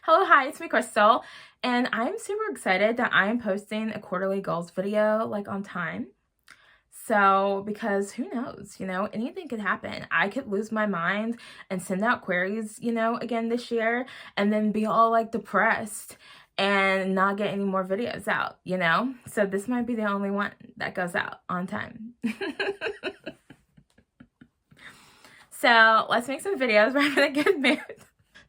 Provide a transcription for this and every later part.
Hello, hi, it's me, Crystal, and I'm super excited that I am posting a quarterly goals video like on time. So, because who knows, anything could happen. I could lose my mind and send out queries, again this year, and then be all like depressed and not get any more videos out. So, this might be the only one that goes out on time. So, let's make some videos. We're in a good mood.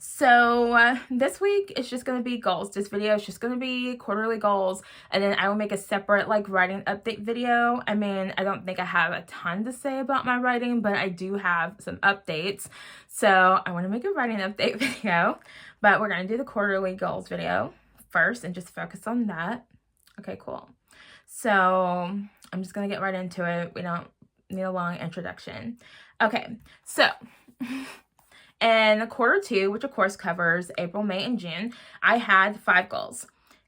So this week it's just going to be goals. This video is just going to be quarterly goals, and then I will make a separate like writing update video. I mean, I don't think I have a ton to say about my writing, but I do have some updates. So I want to make a writing update video, but we're going to do the quarterly goals video first and just focus on that. Okay, cool. So I'm just going to get right into it. We don't need a long introduction. Okay, so in quarter two, which of course covers April, May, and June, I had 5 goals.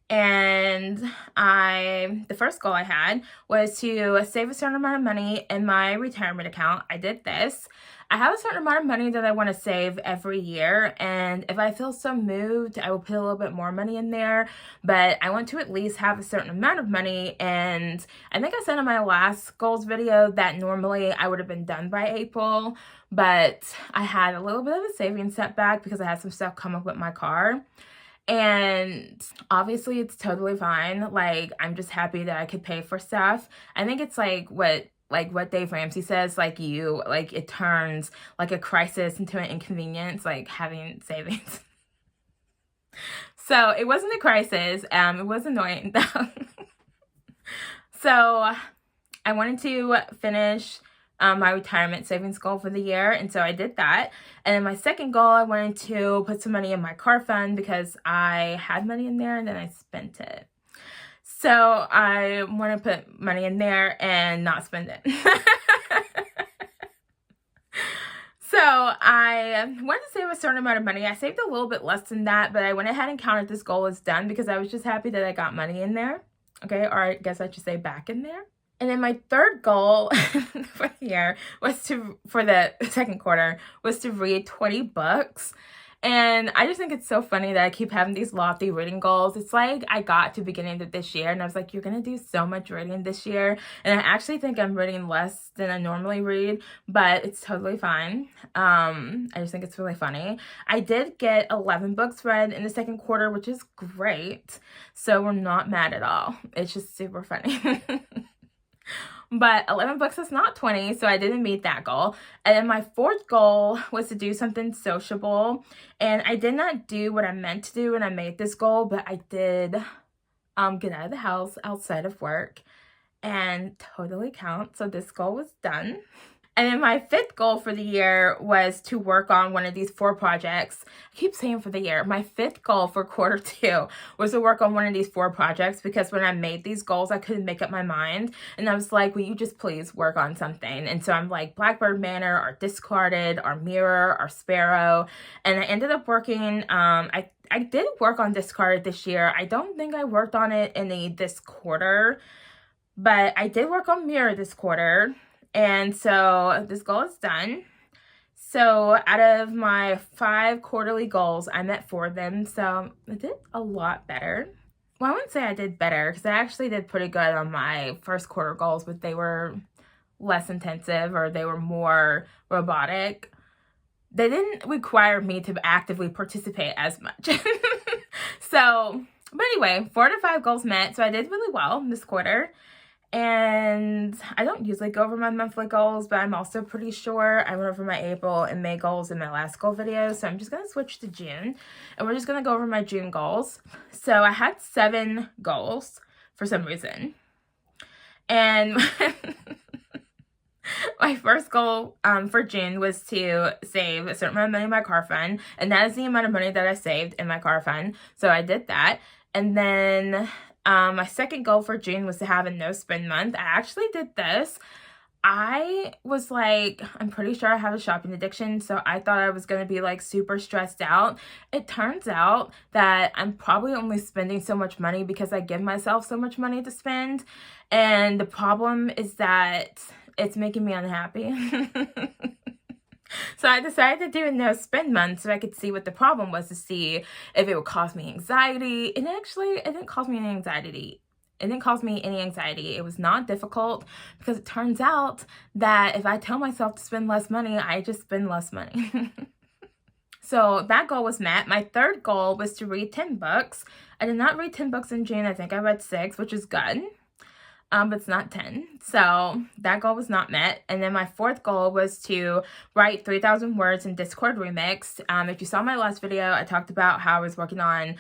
And the first goal I had was to save a certain amount of money in my retirement account. I did this. I have a certain amount of money that I want to save every year, and if I feel so moved, I will put a little bit more money in there, but I want to at least have a certain amount of money. And I think I said in my last goals video that normally I would have been done by April, but I had a little bit of a savings setback because I had some stuff come up with my car. And obviously it's totally fine. Like, I'm just happy that I could pay for stuff. I think it's like what Dave Ramsey says, it turns like a crisis into an inconvenience, like having savings. So it wasn't a crisis. It was annoying though. So I wanted to finish my retirement savings goal for the year, and so I did that. And then my second goal, I wanted to put some money in my car fund because I had money in there and then I spent it. So I want to put money in there and not spend it. So I wanted to save a certain amount of money. I saved a little bit less than that, but I went ahead and counted this goal as done because I was just happy that I got money in there. Okay, or I guess I should say back in there. And then my third goal for the year for the second quarter was to read 20 books. And I just think it's so funny that I keep having these lofty reading goals. It's like I got to beginning of this year and I was like, you're going to do so much reading this year. And I actually think I'm reading less than I normally read, but it's totally fine. I just think it's really funny. I did get 11 books read in the second quarter, which is great. So we're not mad at all. It's just super funny. But 11 books is not 20, so I didn't meet that goal. And then my fourth goal was to do something sociable. And I did not do what I meant to do when I made this goal, but I did get out of the house outside of work and totally count. So this goal was done. And then my fifth goal for the year was to work on one of these 4 projects. I keep saying for the year. My fifth goal for quarter 2 was to work on one of these 4 projects because when I made these goals, I couldn't make up my mind. And I was like, will you just please work on something? And so I'm like Blackbird Manor or Discarded or Mirror or Sparrow. And I ended up working, I did work on Discarded this year. I don't think I worked on it in this quarter, but I did work on Mirror this quarter. And so this goal is done. So out of my 5 quarterly goals, I met 4 of them. So I did a lot better. Well, I wouldn't say I did better because I actually did pretty good on my first quarter goals, but they were less intensive or they were more robotic. They didn't require me to actively participate as much. But anyway, 4 to 5 goals met. So I did really well this quarter. And I don't usually go over my monthly goals, but I'm also pretty sure I went over my April and May goals in my last goal video. So I'm just going to switch to June and we're just going to go over my June goals. So I had 7 goals for some reason. And my first goal for June was to save a certain amount of money in my car fund. And that is the amount of money that I saved in my car fund. So I did that. And then my second goal for June was to have a no spend month. I actually did this. I was like, I'm pretty sure I have a shopping addiction, so I thought I was going to be like super stressed out. It turns out that I'm probably only spending so much money because I give myself so much money to spend. And the problem is that it's making me unhappy. So I decided to do a no spend month so I could see what the problem was, to see if it would cause me anxiety. And actually, it didn't cause me any anxiety. It didn't cause me any anxiety. It was not difficult, because it turns out that if I tell myself to spend less money, I just spend less money. So that goal was met. My third goal was to read 10 books. I did not read 10 books in June. I think I read 6, which is good. But it's not 10. So that goal was not met. And then my fourth goal was to write 3,000 words in Discord Remix. If you saw my last video, I talked about how I was working on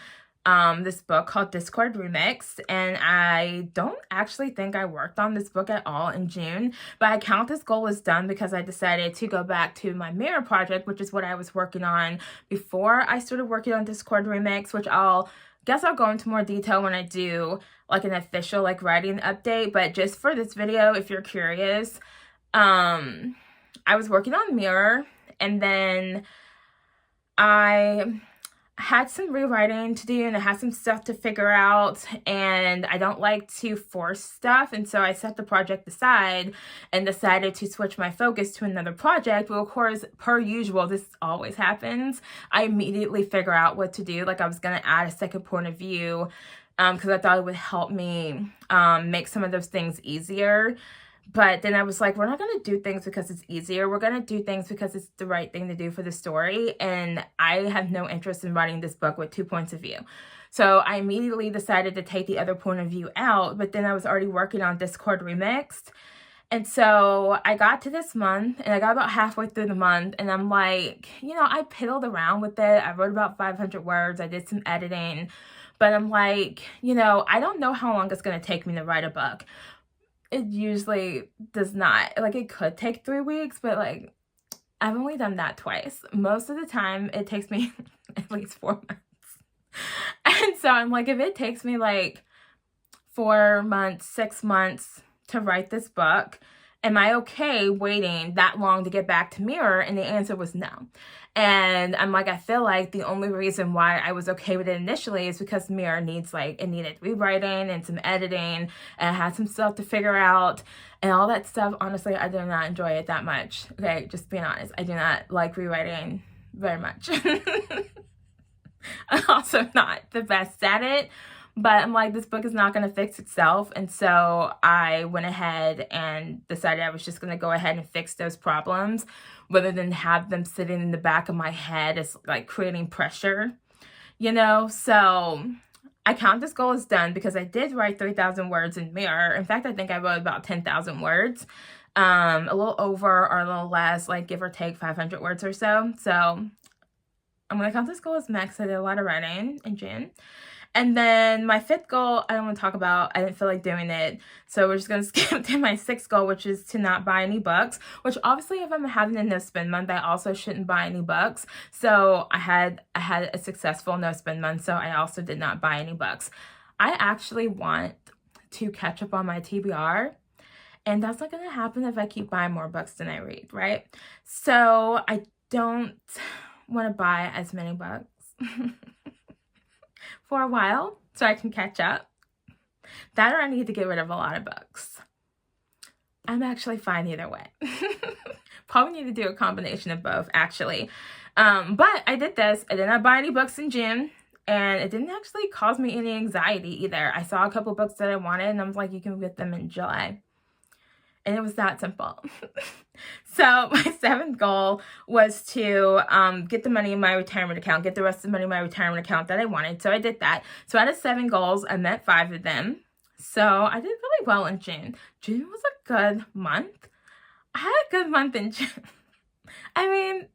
this book called Discord Remix, and I don't actually think I worked on this book at all in June, but I count this goal as done because I decided to go back to my mirror project, which is what I was working on before I started working on Discord Remix, which I'll go into more detail when I do like an official like writing update. But just for this video, if you're curious, I was working on Mirror, and then I had some rewriting to do, and I had some stuff to figure out, and I don't like to force stuff, and so I set the project aside and decided to switch my focus to another project. Well, of course, per usual, this always happens. I immediately figure out what to do. Like, I was going to add a second point of view because I thought it would help me make some of those things easier. But then I was like, we're not going to do things because it's easier. We're going to do things because it's the right thing to do for the story. And I have no interest in writing this book with 2 points of view. So I immediately decided to take the other point of view out. But then I was already working on Discord Remixed. And so I got to this month, and I got about halfway through the month, and I'm like, I piddled around with it. I wrote about 500 words. I did some editing. But I'm like, I don't know how long it's going to take me to write a book. It usually does not. Like, it could take 3 weeks, but like, I've only done that twice. Most of the time, it takes me at least 4 months. And so I'm like, if it takes me like 4 months, 6 months to write this book, am I okay waiting that long to get back to Mirror? And the answer was no. And I'm like, I feel like the only reason why I was okay with it initially is because Mirror needed rewriting and some editing, and I had some stuff to figure out and all that stuff. Honestly, I do not enjoy it that much. Okay, just being honest. I do not like rewriting very much. I'm also not the best at it. But I'm like, this book is not going to fix itself. And so I went ahead and decided I was just going to go ahead and fix those problems rather than have them sitting in the back of my head as like creating pressure, So I count this goal as done because I did write 3,000 words in Mirror. In fact, I think I wrote about 10,000 words, a little over or a little less, like give or take 500 words or so. So I'm going to count this goal as max. I did a lot of writing in June. And then my fifth goal, I don't want to talk about. I didn't feel like doing it. So we're just going to skip to my sixth goal, which is to not buy any books. Which obviously, if I'm having a no spend month, I also shouldn't buy any books. So I had a successful no spend month. So I also did not buy any books. I actually want to catch up on my TBR. And that's not going to happen if I keep buying more books than I read, right? So I don't want to buy as many books for a while so I can catch up. That, or I need to get rid of a lot of books. I'm actually fine either way. Probably need to do a combination of both, actually. But I did this. I did not buy any books in June, and it didn't actually cause me any anxiety either. I saw a couple books that I wanted, and I was like, you can get them in July. And it was that simple. So my seventh goal was to get the money in my retirement account, get the rest of the money in my retirement account that I wanted. So I did that. So out of 7 goals, I met 5 of them. So I did really well in June. June was a good month. I had a good month in June. I mean,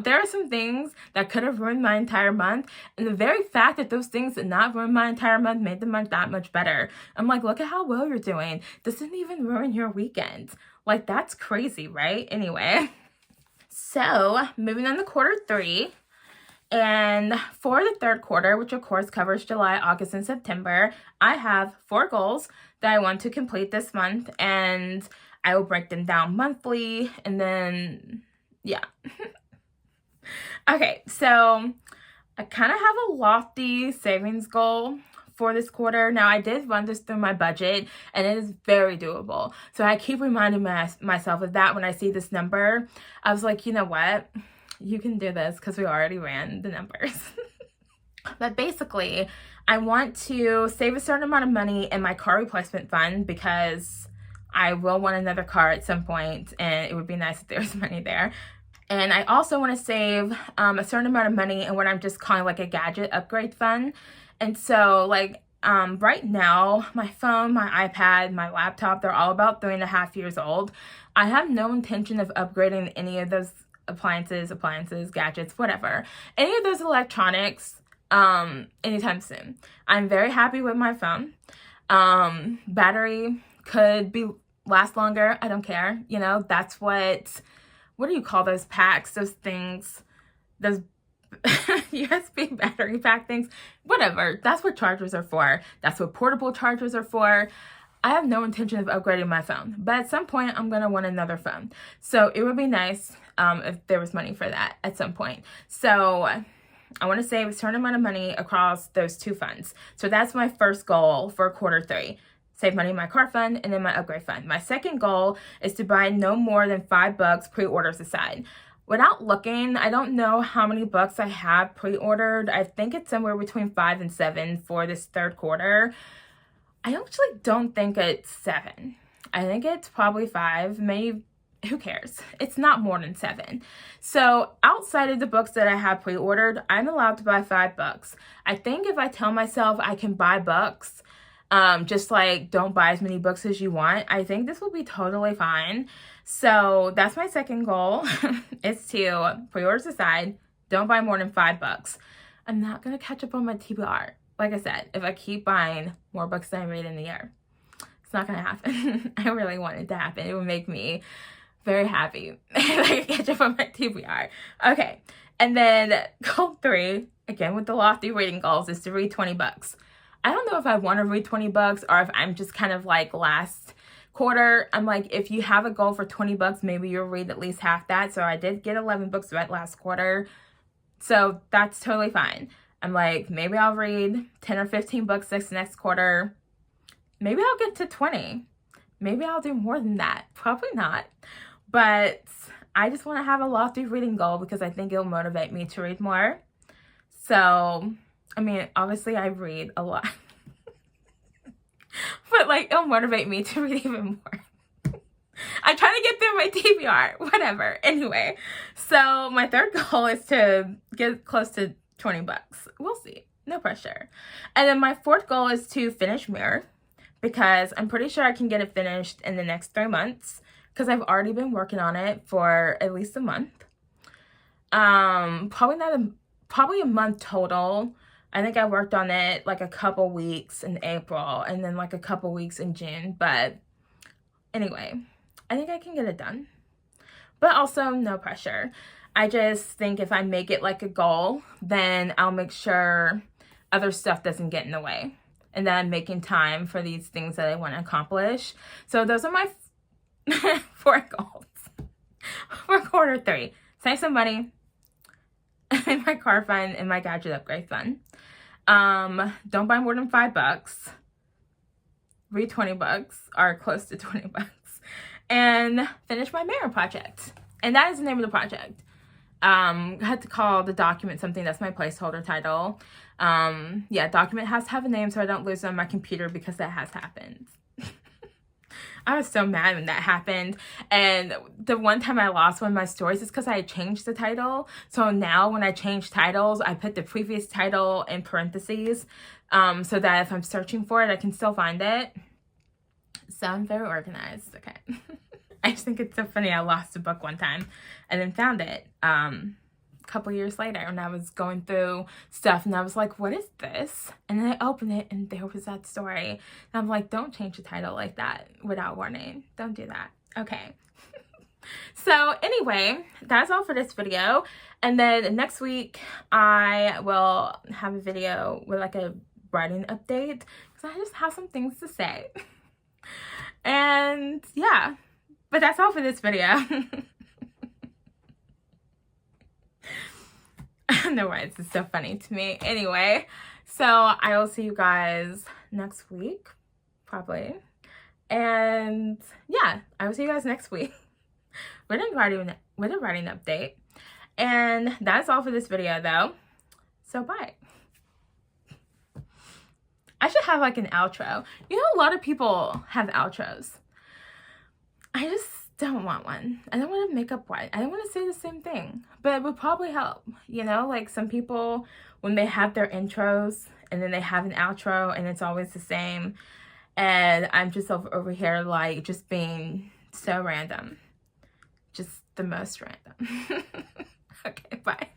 there are some things that could have ruined my entire month. And the very fact that those things did not ruin my entire month made the month that much better. I'm like, look at how well you're doing. This didn't even ruin your weekend. Like, that's crazy, right? Anyway. So, moving on to quarter 3. And for the third quarter, which of course covers July, August, and September, I have 4 goals that I want to complete this month. And I will break them down monthly. And then, yeah. Okay, so I kind of have a lofty savings goal for this quarter. Now, I did run this through my budget, and it is very doable. So I keep reminding myself of that when I see this number. I was like, you know what? You can do this because we already ran the numbers. But basically, I want to save a certain amount of money in my car replacement fund because I will want another car at some point, and it would be nice if there was money there. And I also want to save a certain amount of money in what I'm just calling like a gadget upgrade fund. And so like right now, my phone, my iPad, my laptop, they're all about 3.5 years old. I have no intention of upgrading any of those appliances, gadgets, whatever. Any of those electronics anytime soon. I'm very happy with my phone. Battery could last longer. I don't care. You know, that's what do you call those packs? Those things, those USB battery pack things, whatever. That's what chargers are for. That's what portable chargers are for. I have no intention of upgrading my phone, but at some point I'm going to want another phone. So it would be nice if there was money for that at some point. So I want to save a certain amount of money across those two funds. So that's my first goal for quarter 3. Save money in my car fund and then my upgrade fund. My second goal is to buy no more than $5 pre-orders aside. Without looking, I don't know how many books I have pre-ordered. I think it's somewhere between 5 and 7 for this third quarter. I actually don't think it's 7. I think it's probably 5, maybe. Who cares? It's not more than 7. So outside of the books that I have pre-ordered, I'm allowed to buy $5. I think if I tell myself I can buy books, just like don't buy as many books as you want, I think this will be totally fine. So that's my second goal is to pre-orders aside, don't buy more than $5. I'm not going to catch up on my TBR. Like I said, if I keep buying more books than I read in the year, it's not going to happen. I really want it to happen. It would make me very happy if I catch up on my TBR. Okay. And then goal 3, again with the lofty reading goals, is to read 20 books. I don't know if I want to read 20 books or if I'm just kind of like last quarter. I'm like, if you have a goal for 20 books, maybe you'll read at least half that. So I did get 11 books read last quarter. So that's totally fine. I'm like, maybe I'll read 10 or 15 books this next quarter. Maybe I'll get to 20. Maybe I'll do more than that. Probably not. But I just want to have a lofty reading goal because I think it'll motivate me to read more. So, I mean, obviously I read a lot. But like, it'll motivate me to read even more. I'm trying to get through my TBR, whatever. Anyway, so my third goal is to get close to 20 bucks. We'll see. No pressure. And then my fourth goal is to finish Mirror because I'm pretty sure I can get it finished in the next 3 months because I've already been working on it for at least a month. Probably a month total. I think I worked on it like a couple weeks in April and then like a couple weeks in June. But anyway, I think I can get it done. But also no pressure. I just think if I make it like a goal, then I'll make sure other stuff doesn't get in the way. And that I'm making time for these things that I want to accomplish. So those are my 4 goals for quarter 3. Save some money in my car fund and my gadget upgrade fund. Don't buy more than $5. Read 20 books or close to 20 bucks. And finish my Mirror project. And that is the name of the project. I had to call the document something. That's my placeholder title. Yeah, document has to have a name so I don't lose it on my computer because that has happened. I was so mad when that happened. And the one time I lost one of my stories is because I had changed the title. So now when I change titles, I put the previous title in parentheses so that if I'm searching for it, I can still find it. So I'm very organized. Okay. I just think it's so funny. I lost a book one time and then found it a couple years later when I was going through stuff and I was like, what is this? And then I opened it and there was that story. And I'm like, don't change the title like that without warning. Don't do that. Okay. So anyway, that's all for this video. And then next week I will have a video with like a writing update because I just have some things to say. And yeah, but that's all for this video. I don't know why it's just so funny to me. Anyway, so I will see you guys next week, probably. And yeah, I will see you guys next week with a writing update. And that's all for this video though. So bye. I should have like an outro. You know, a lot of people have outros. I just don't want one. I don't want to make up one. I don't want to say the same thing, but it would probably help. You know, like some people, when they have their intros and then they have an outro and it's always the same. And I'm just over here like just being so random. Just the most random. Okay, bye.